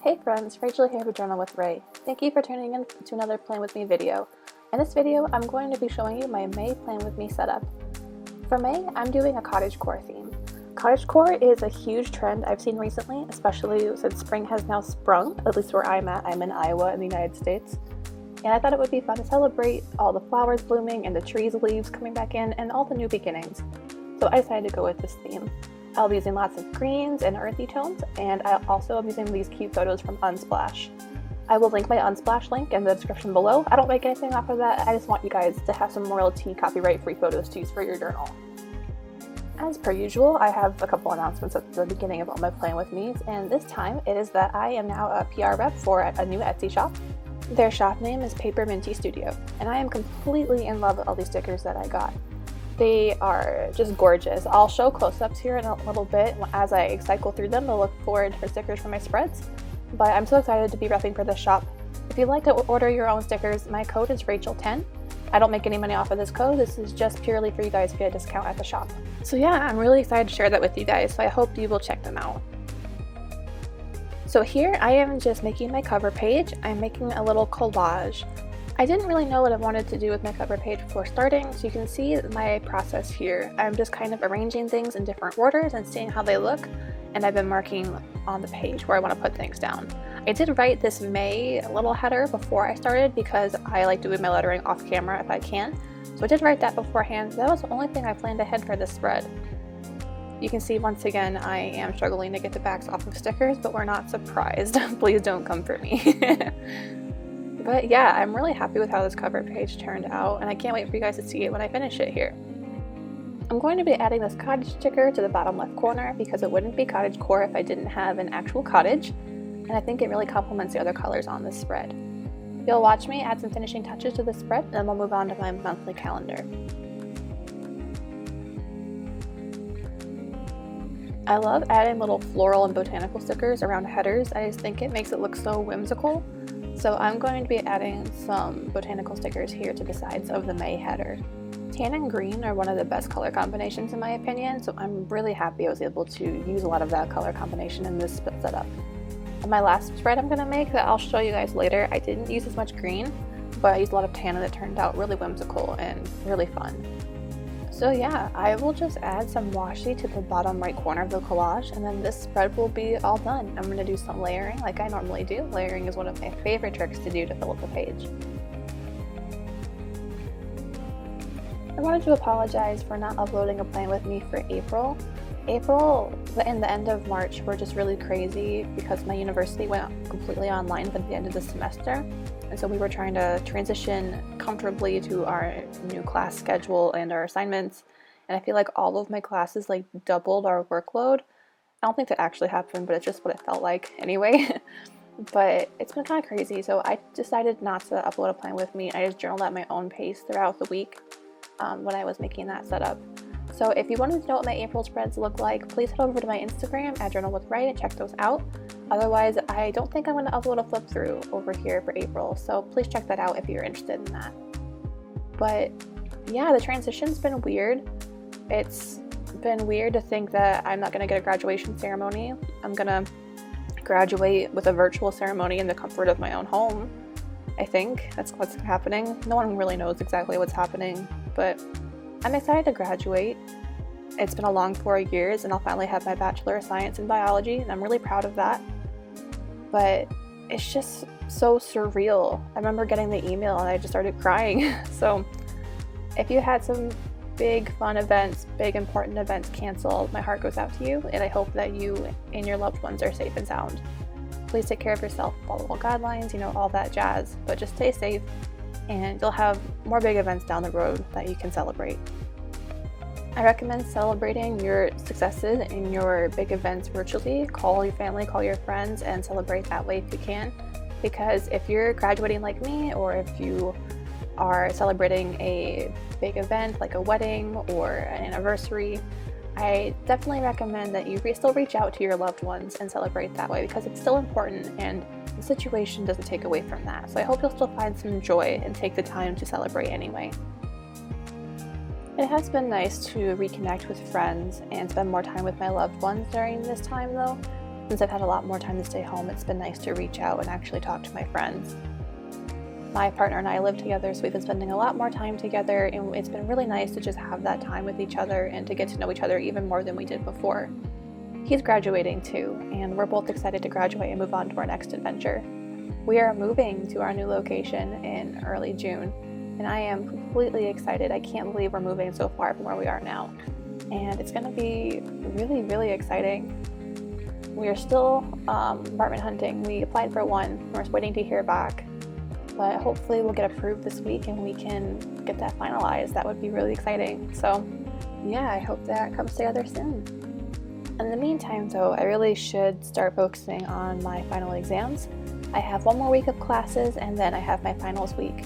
Hey friends, Rachel here with Journal with Ray. Thank you for tuning in to another Plan With Me video. In this video, I'm going to be showing you my May Plan With Me setup. For May, I'm doing a cottagecore theme. Cottagecore is a huge trend I've seen recently, especially since spring has now sprung, at least where I'm at. I'm in Iowa in the United States. And I thought it would be fun to celebrate all the flowers blooming and the trees' leaves coming back in and all the new beginnings. So I decided to go with this theme. I'll be using lots of greens and earthy tones, and I also am using these cute photos from Unsplash. I will link my Unsplash link in the description below. I don't make anything off of that, I just want you guys to have some royalty copyright-free photos to use for your journal. As per usual, I have a couple announcements at the beginning of all my Plan With Me's, and this time it is that I am now a PR rep for a new Etsy shop. Their shop name is Paper Minty Studio, and I am completely in love with all these stickers that I got. They are just gorgeous. I'll show close-ups here in a little bit as I cycle through them to look for different stickers for my spreads, but I'm so excited to be repping for this shop. If you'd like to order your own stickers, my code is Rachel10. I don't make any money off of this code. This is just purely for you guys to get a discount at the shop. So yeah, I'm really excited to share that with you guys, so I hope you will check them out. So here I am just making my cover page. I'm making a little collage. I didn't really know what I wanted to do with my cover page before starting, so you can see my process here. I'm just kind of arranging things in different orders and seeing how they look, and I've been marking on the page where I want to put things down. I did write this May little header before I started because I like doing my lettering off camera if I can, so I did write that beforehand. That was the only thing I planned ahead for this spread. You can see once again I am struggling to get the backs off of stickers, but we're not surprised. Please don't come for me. But yeah, I'm really happy with how this cover page turned out, and I can't wait for you guys to see it when I finish it here. I'm going to be adding this cottage sticker to the bottom left corner because it wouldn't be cottagecore if I didn't have an actual cottage, and I think it really complements the other colors on this spread. You'll watch me add some finishing touches to this spread, and then we'll move on to my monthly calendar. I love adding little floral and botanical stickers around headers. I just think it makes it look so whimsical. So I'm going to be adding some botanical stickers here to the sides of the May header. Tan and green are one of the best color combinations in my opinion, so I'm really happy I was able to use a lot of that color combination in this setup. On my last spread I'm going to make that I'll show you guys later, I didn't use as much green, but I used a lot of tan and it turned out really whimsical and really fun. So yeah, I will just add some washi to the bottom right corner of the collage, and then this spread will be all done. I'm going to do some layering like I normally do. Layering is one of my favorite tricks to do to fill up the page. I wanted to apologize for not uploading a Plan With Me for April. And the end of March were just really crazy because my university went completely online by the end of the semester. And so we were trying to transition comfortably to our new class schedule and our assignments. And I feel like all of my classes like doubled our workload. I don't think that actually happened, but it's just what it felt like anyway. But it's been kind of crazy. So I decided not to upload a Plan With Me. I just journaled at my own pace throughout the week when I was making that setup. So if you wanted to know what my April spreads look like, please head over to my Instagram at Journal with Ray and check those out. Otherwise, I don't think I'm going to upload a flip through over here for April, so please check that out if you're interested in that. But yeah, the transition's been weird. It's been weird to think that I'm not going to get a graduation ceremony. I'm going to graduate with a virtual ceremony in the comfort of my own home. I think that's what's happening. No one really knows exactly what's happening, but I'm excited to graduate. It's been a long 4 years and I'll finally have my Bachelor of Science in Biology, and I'm really proud of that. But it's just so surreal. I remember getting the email and I just started crying. So if you had some big fun events, big important events canceled, my heart goes out to you, and I hope that you and your loved ones are safe and sound. Please take care of yourself, follow all guidelines, all that jazz, but just stay safe and you'll have more big events down the road that you can celebrate. I recommend celebrating your successes in your big events virtually. Call your family, call your friends, and celebrate that way if you can. Because if you're graduating like me, or if you are celebrating a big event like a wedding or an anniversary, I definitely recommend that you still reach out to your loved ones and celebrate that way, because it's still important and the situation doesn't take away from that. So I hope you'll still find some joy and take the time to celebrate anyway. It has been nice to reconnect with friends and spend more time with my loved ones during this time though. Since I've had a lot more time to stay home, it's been nice to reach out and actually talk to my friends. My partner and I live together, so we've been spending a lot more time together, and it's been really nice to just have that time with each other and to get to know each other even more than we did before. He's graduating too, and we're both excited to graduate and move on to our next adventure. We are moving to our new location in early June, and I am completely excited. I can't believe we're moving so far from where we are now, and it's going to be really, really exciting. We are still apartment hunting. We applied for one. We're waiting to hear back. But hopefully we'll get approved this week and we can get that finalized. That would be really exciting. So yeah, I hope that comes together soon. In the meantime though, I really should start focusing on my final exams. I have one more week of classes and then I have my finals week.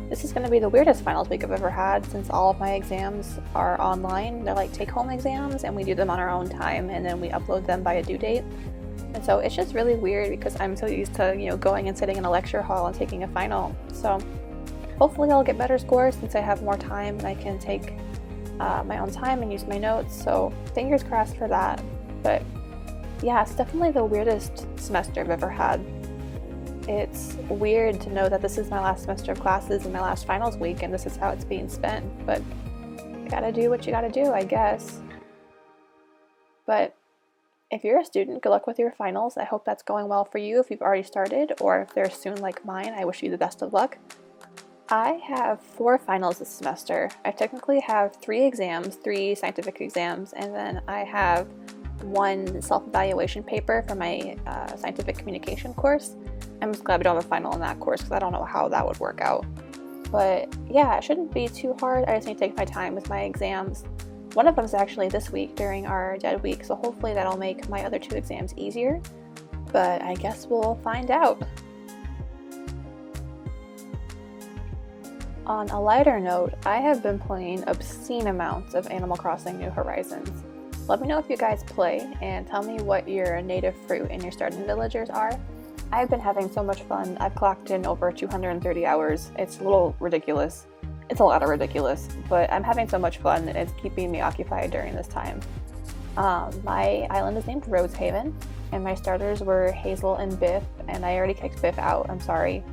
This is going to be the weirdest finals week I've ever had since all of my exams are online. They're like take-home exams and we do them on our own time and then we upload them by a due date. And so it's just really weird because I'm so used to, going and sitting in a lecture hall and taking a final. So hopefully I'll get better scores since I have more time and I can take my own time and use my notes. So fingers crossed for that. But yeah, it's definitely the weirdest semester I've ever had. It's weird to know that this is my last semester of classes and my last finals week and this is how it's being spent. But you gotta do what you gotta do, I guess. But if you're a student, good luck with your finals. I hope that's going well for you if you've already started, or if they're soon like mine, I wish you the best of luck. I have 4 finals this semester. I technically have 3 exams, 3 scientific exams, and then I have 1 self-evaluation paper for my scientific communication course. I'm just glad we don't have a final in that course because I don't know how that would work out. But yeah, it shouldn't be too hard. I just need to take my time with my exams. One of them is actually this week during our dead week, so hopefully that'll make my other 2 exams easier, but I guess we'll find out. On a lighter note, I have been playing obscene amounts of Animal Crossing New Horizons. Let me know if you guys play, and tell me what your native fruit and your starting villagers are. I've been having so much fun. I've clocked in over 230 hours. It's a little ridiculous. It's a lot of ridiculous, but I'm having so much fun and it's keeping me occupied during this time. My island is named Rosehaven, and my starters were Hazel and Biff, and I already kicked Biff out, I'm sorry,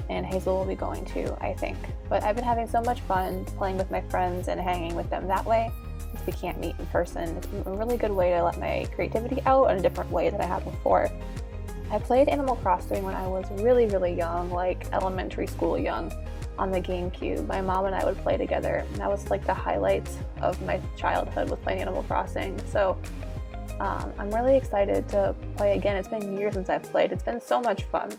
and Hazel will be going too, I think. But I've been having so much fun playing with my friends and hanging with them that way, since we can't meet in person. It's a really good way to let my creativity out in a different way than I had before. I played Animal Crossing when I was really, really young, like elementary school young, on the GameCube. My mom and I would play together, and that was like the highlights of my childhood with playing Animal Crossing. So I'm really excited to play again. It's been years since I've played. It's been so much fun.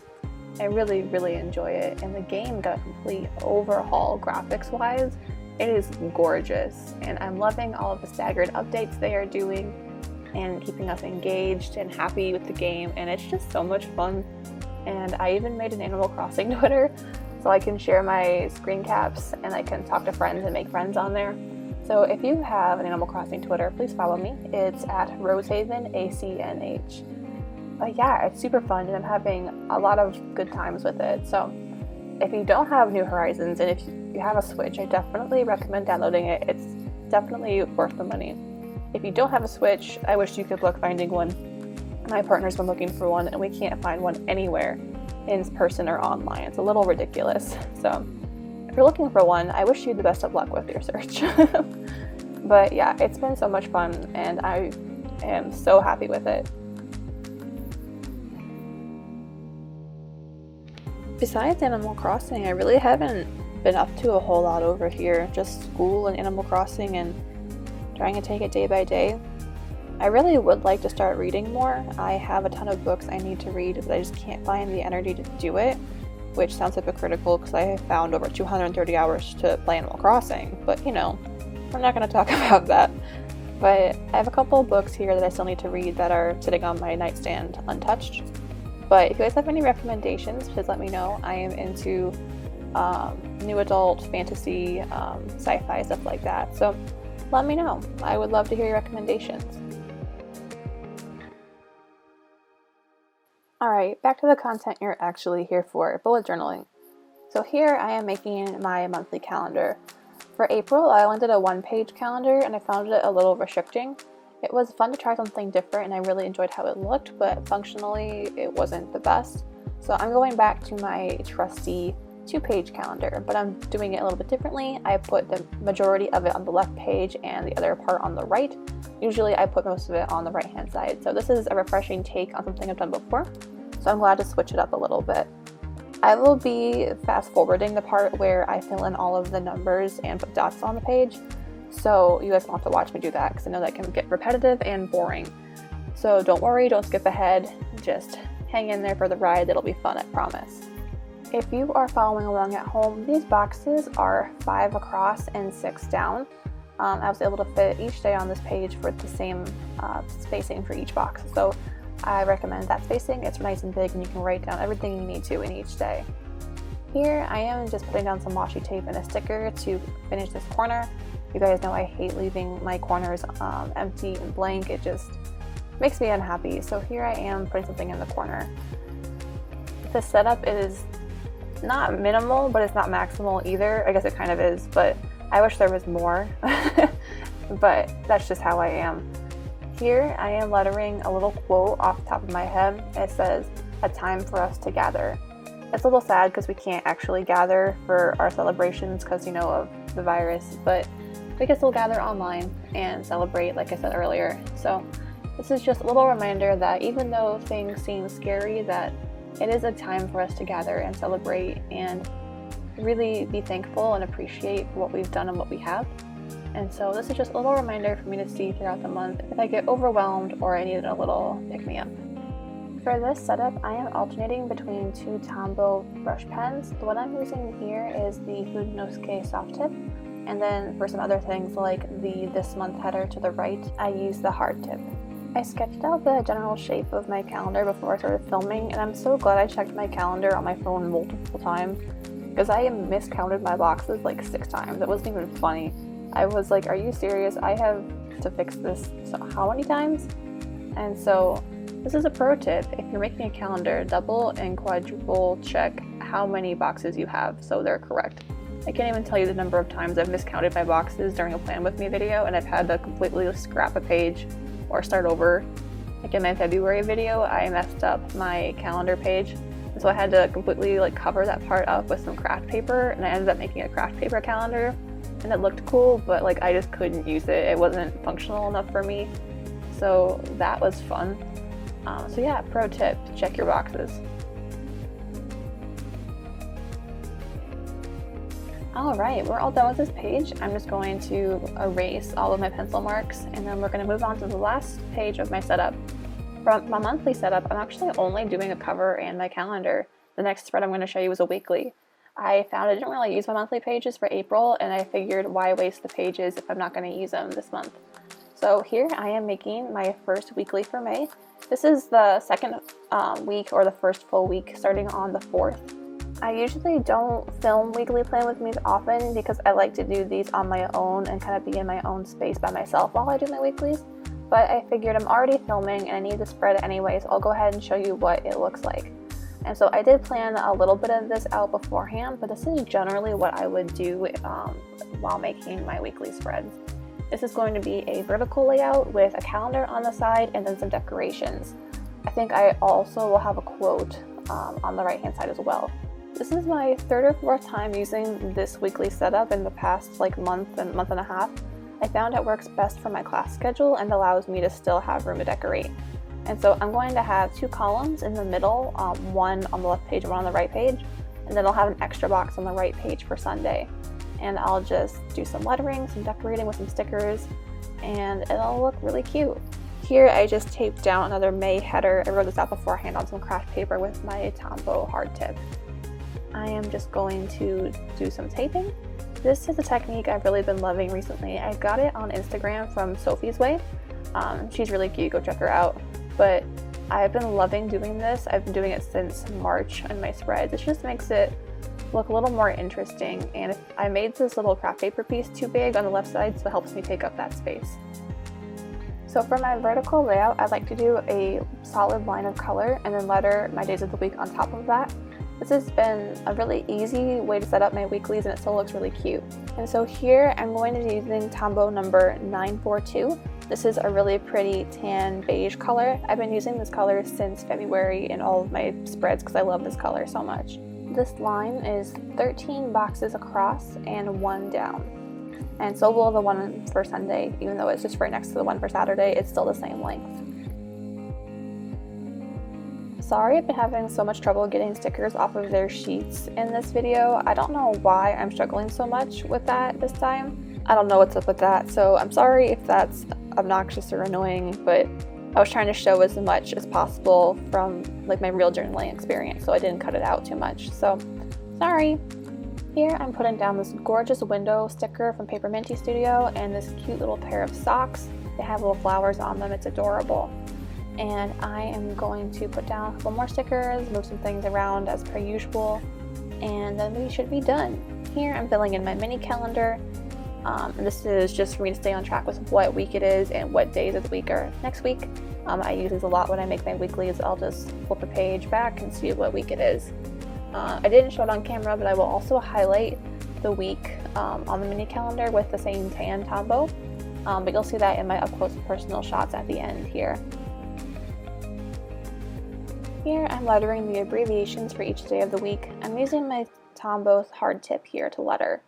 I really, really enjoy it, and the game got a complete overhaul graphics-wise. It is gorgeous, and I'm loving all of the staggered updates they are doing and keeping us engaged and happy with the game, and it's just so much fun. And I even made an Animal Crossing Twitter so I can share my screen caps and I can talk to friends and make friends on there. So if you have an Animal Crossing Twitter, please follow me. It's at RosehavenACNH. But yeah, it's super fun and I'm having a lot of good times with it. So if you don't have New Horizons and if you have a Switch, I definitely recommend downloading it. It's definitely worth the money. If you don't have a Switch, I wish you could luck finding one. My partner's been looking for one and we can't find one anywhere in person or online. It's a little ridiculous. So if you're looking for one, I wish you the best of luck with your search. But yeah, it's been so much fun and I am so happy with it. Besides Animal Crossing, I really haven't been up to a whole lot over here. Just school and Animal Crossing and trying to take it day by day. I really would like to start reading more. I have a ton of books I need to read, but I just can't find the energy to do it, which sounds hypocritical because I have found over 230 hours to play Animal Crossing, but we're not going to talk about that. But I have a couple of books here that I still need to read that are sitting on my nightstand untouched. But if you guys have any recommendations, please let me know. I am into new adult, fantasy, sci-fi, stuff like that. So let me know. I would love to hear your recommendations. Alright, back to the content you're actually here for, bullet journaling. So here I am making my monthly calendar. For April, I only did a 1-page calendar and I found it a little restricting. It was fun to try something different and I really enjoyed how it looked, but functionally it wasn't the best. So I'm going back to my trusty 2-page calendar, but I'm doing it a little bit differently. I put the majority of it on the left page and the other part on the right. Usually I put most of it on the right hand side. So this is a refreshing take on something I've done before. So I'm glad to switch it up a little bit. I will be fast forwarding the part where I fill in all of the numbers and put dots on the page. So you guys won't have to watch me do that because I know that can get repetitive and boring. So don't worry, don't skip ahead. Just hang in there for the ride. It'll be fun, I promise. If you are following along at home, these boxes are 5 across and 6 down. I was able to fit each day on this page for the same spacing for each box. So I recommend that spacing. It's nice and big and you can write down everything you need to in each day. Here I am just putting down some washi tape and a sticker to finish this corner. You guys know I hate leaving my corners empty and blank. It just makes me unhappy. So here I am putting something in the corner. The setup is not minimal, but it's not maximal either. I guess it kind of is, but I wish there was more. But that's just how I am. Here I am lettering a little quote off the top of my head. It says, "A time for us to gather." It's a little sad because we can't actually gather for our celebrations because, you know, of the virus, but we can still gather online and celebrate, like I said earlier. So this is just a little reminder that even though things seem scary, that it is a time for us to gather and celebrate and really be thankful and appreciate what we've done and what we have. And so this is just a little reminder for me to see throughout the month if I get overwhelmed or I need a little pick-me-up. For this setup, I am alternating between 2 Tombow brush pens. The one I'm using here is the Funosuke soft tip. And then for some other things like the this month header to the right, I use the hard tip. I sketched out the general shape of my calendar before I started filming, and I'm so glad I checked my calendar on my phone multiple times because I miscounted my boxes like 6 times. It wasn't even funny. I was like, are you serious? I have to fix this how many times? And so this is a pro tip. If you're making a calendar, double and quadruple check how many boxes you have so they're correct. I can't even tell you the number of times I've miscounted my boxes during a Plan With Me video and I've had to completely scrap a page or start over. Like in my February video, I messed up my calendar page, and so I had to completely cover that part up with some craft paper, and I ended up making a craft paper calendar, and it looked cool, but I just couldn't use it. It wasn't functional enough for me, so that was fun. So yeah, pro tip, check your boxes. Alright, we're all done with this page. I'm just going to erase all of my pencil marks and then we're going to move on to the last page of my setup. From my monthly setup, I'm actually only doing a cover and my calendar. The next spread I'm going to show you is a weekly. I found I didn't really use my monthly pages for April and I figured why waste the pages if I'm not going to use them this month. So here I am making my first weekly for May. This is the second week or the first full week starting on the 4th. I usually don't film weekly Plan With Me's often because I like to do these on my own and kind of be in my own space by myself while I do my weeklies. But I figured I'm already filming and I need the spread anyway, so I'll go ahead and show you what it looks like. And so I did plan a little bit of this out beforehand, but this is generally what I would do while making my weekly spreads. This is going to be a vertical layout with a calendar on the side and then some decorations. I think I also will have a quote on the right hand side as well. This is my 3rd or 4th time using this weekly setup in the past month and a half. I found it works best for my class schedule and allows me to still have room to decorate. And so I'm going to have 2 columns in the middle, one on the left page and one on the right page, and then I'll have an extra box on the right page for Sunday. And I'll just do some lettering, some decorating with some stickers, and it'll look really cute. Here I just taped down another May header. I wrote this out beforehand on some craft paper with my Tombow hard tip. I am just going to do some taping. This is a technique I've really been loving recently. I got it on Instagram from Sophie's Way. She's really cute, go check her out. But I've been loving doing this. I've been doing it since March on my spreads. It just makes it look a little more interesting. And if I made this little craft paper piece too big on the left side, so it helps me take up that space. So for my vertical layout, I like to do a solid line of color and then letter my days of the week on top of that. This has been a really easy way to set up my weeklies and it still looks really cute. And so here I'm going to be using Tombow number 942. This is a really pretty tan beige color. I've been using this color since February in all of my spreads because I love this color so much. This line is 13 boxes across and 1 down. And so will the one for Sunday, even though it's just right next to the one for Saturday, it's still the same length. Sorry I've been having so much trouble getting stickers off of their sheets in this video. I don't know why I'm struggling so much with that this time. I don't know what's up with that, so I'm sorry if that's obnoxious or annoying, but I was trying to show as much as possible from like my real journaling experience, so I didn't cut it out too much, so sorry. Here I'm putting down this gorgeous window sticker from Paper Minty Studio and this cute little pair of socks. They have little flowers on them, it's adorable. And I am going to put down a couple more stickers, move some things around as per usual, and then we should be done. Here I'm filling in my mini calendar. This is just for me to stay on track with what week it is and what days of the week are next week. I use these a lot when I make my weeklies. I'll just flip a page back and see what week it is. I didn't show it on camera, but I will also highlight the week on the mini calendar with the same tan Tombow. But you'll see that in my up close personal shots at the end here. Here I'm lettering the abbreviations for each day of the week. I'm using my Tombow hard tip here to letter.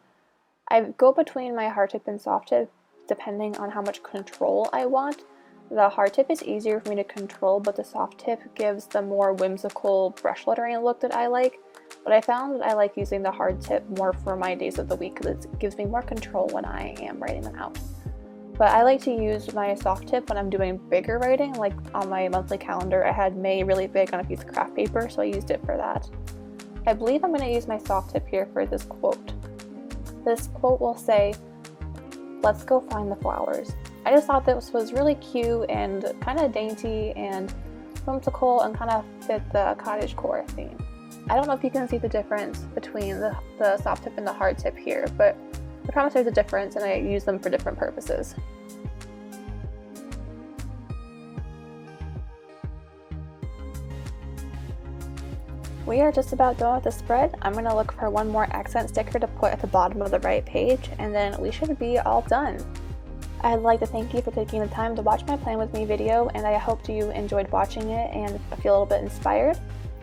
I go between my hard tip and soft tip depending on how much control I want. The hard tip is easier for me to control, but the soft tip gives the more whimsical brush lettering look that I like. But I found that I like using the hard tip more for my days of the week because it gives me more control when I am writing them out. But I like to use my soft tip when I'm doing bigger writing, like on my monthly calendar I had May really big on a piece of craft paper, so I used it for that. I believe I'm going to use my soft tip here for this quote. This quote will say, "Let's go find the flowers." I just thought this was really cute and kind of dainty and whimsical and kind of fit the cottagecore theme. I don't know if you can see the difference between the soft tip and the hard tip here, but I promise there's a difference and I use them for different purposes. We are just about done with the spread. I'm going to look for one more accent sticker to put at the bottom of the right page, and then we should be all done. I'd like to thank you for taking the time to watch my Plan With Me video, and I hope you enjoyed watching it and feel a little bit inspired.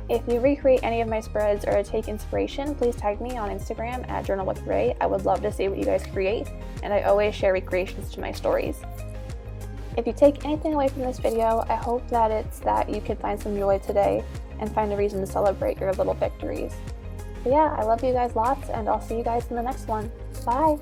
If you recreate any of my spreads or take inspiration, please tag me on Instagram at Journal with Ray. I would love to see what you guys create, and I always share recreations to my stories. If you take anything away from this video, I hope that it's that you can find some joy today and find a reason to celebrate your little victories. But yeah, I love you guys lots, and I'll see you guys in the next one. Bye!